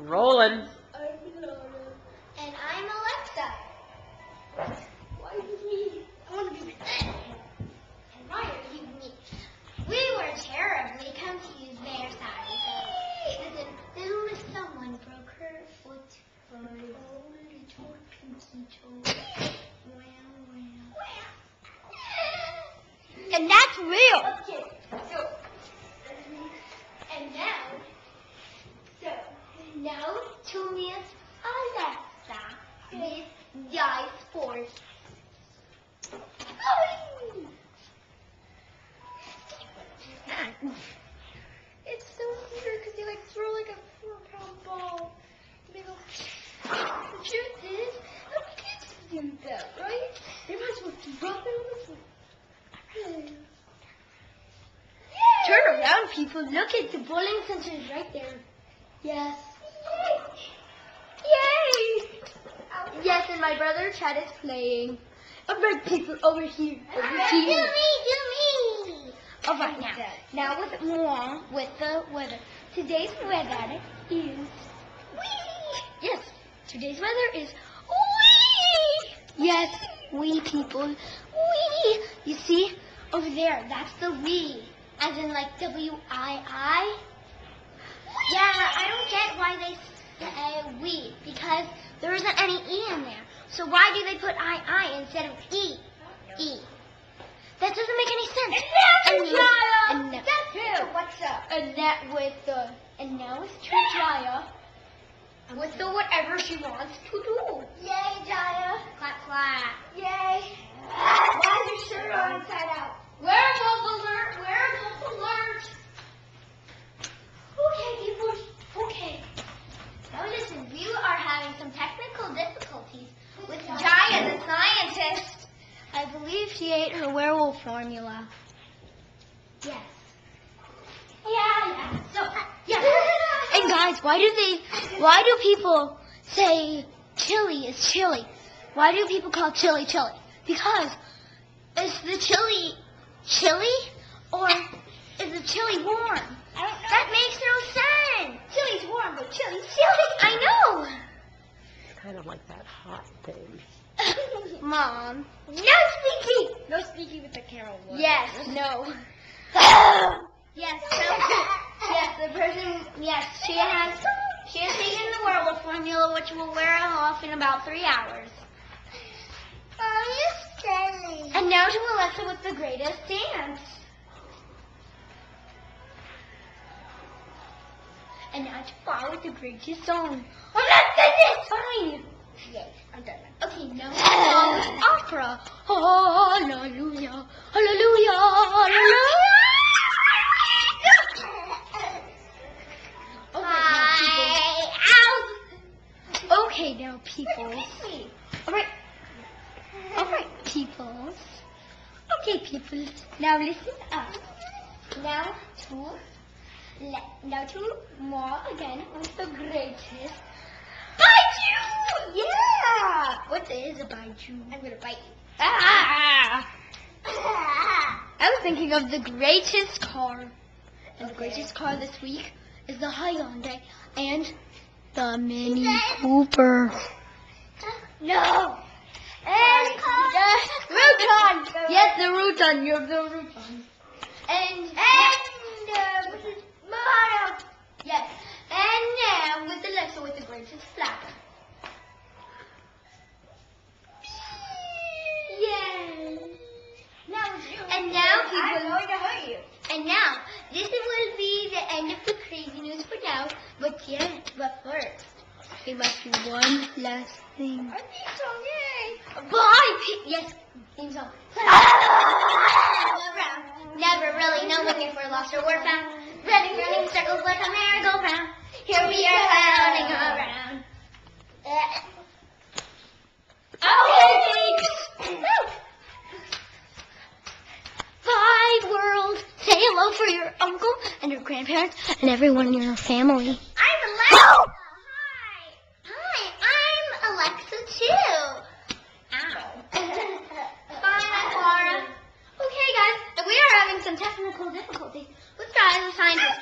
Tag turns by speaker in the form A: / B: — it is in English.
A: Rolling.
B: I'm Laura. And I'm Alexa. Why are you me? I want to be with them. And why are you me? We were terribly confused there, sorry. Listen, then someone broke her foot. And that's real. Okay, so, and now to Miss Alexa with Dice Force. It's so weird because they like throw like a 4-pound ball. They go. The truth is, nobody gets to do that, right? They might as well drop it on the floor. Turn around, people. Look at the bowling center is right there. Yes. Yay! Yes, and my brother Chad is playing. Alright, people, over here. Over here. Do me. Alright, now with the weather. Today's weather is wee. Yes, today's weather is wee. Yes, wee people. Wee. You see, over there, that's the wee. As in like W-I-I. Yeah, I don't get why they say we, because there isn't any E in there. So why do they put I instead of E? E. That doesn't make any sense. And now, that's true. What's up? And now it's Jaya with the whatever she wants to do. Yay, Jaya. Clap, clap. Yay. Why is your shirt on inside out? Werewolf alert! Werewolf alert! Okay, people. Okay. Now listen, we are having some technical difficulties with Jaya, the scientist. I believe she ate her werewolf formula. Yes. Yeah. So, yeah. And guys, why do people say chili is chili? Why do people call chili chili? Because is the chili or is the chili warm? I don't know. That makes no sense. Chili's warm, but chili's chili. I know.
A: Kind of like that hot thing.
B: Mom. No speaking.
C: No speaking with the Carol one.
B: Yes. No. Yes. The person. Yes. She has taken the werewolf formula, which will wear off in about 3 hours. Oh, you're silly. And now to Alexa with the greatest dance. And now to Paul with the greatest song. I'm not finished! Fine. Yes, I'm done. Okay, now it's opera. Hallelujah, hallelujah, hallelujah. Okay, now peoples. Alright, peoples. Okay, peoples. Now listen up. Now to more again with the greatest. Bite you! Yeah! What is a bite you? I'm gonna bite you. Ah! I was thinking of the greatest car. And the greatest car this week is the Hyundai and the Mini Cooper. No! And the Rutan! Yes, the Rutan. You're the Rutan. And Mahara. Yes. And now with Alexa with the greatest flapper. Yay! And now
C: I'm going to hurt you.
B: And now this will be the end of the crazy news for now. But first, we must do one last thing.
C: A theme song, yay!
B: Bye! Yes, theme song. Never really know looking for lost or we're found. Running circles like a merry-go-round. Here we are clowning around. Bye, world. Say hello for your uncle and your grandparents and everyone in your family. I'm Alexa. Hi, I'm Alexa too. Ow. Bye, I'm Laura. Okay, guys, we are having some technical difficulties. Let's try the scientist.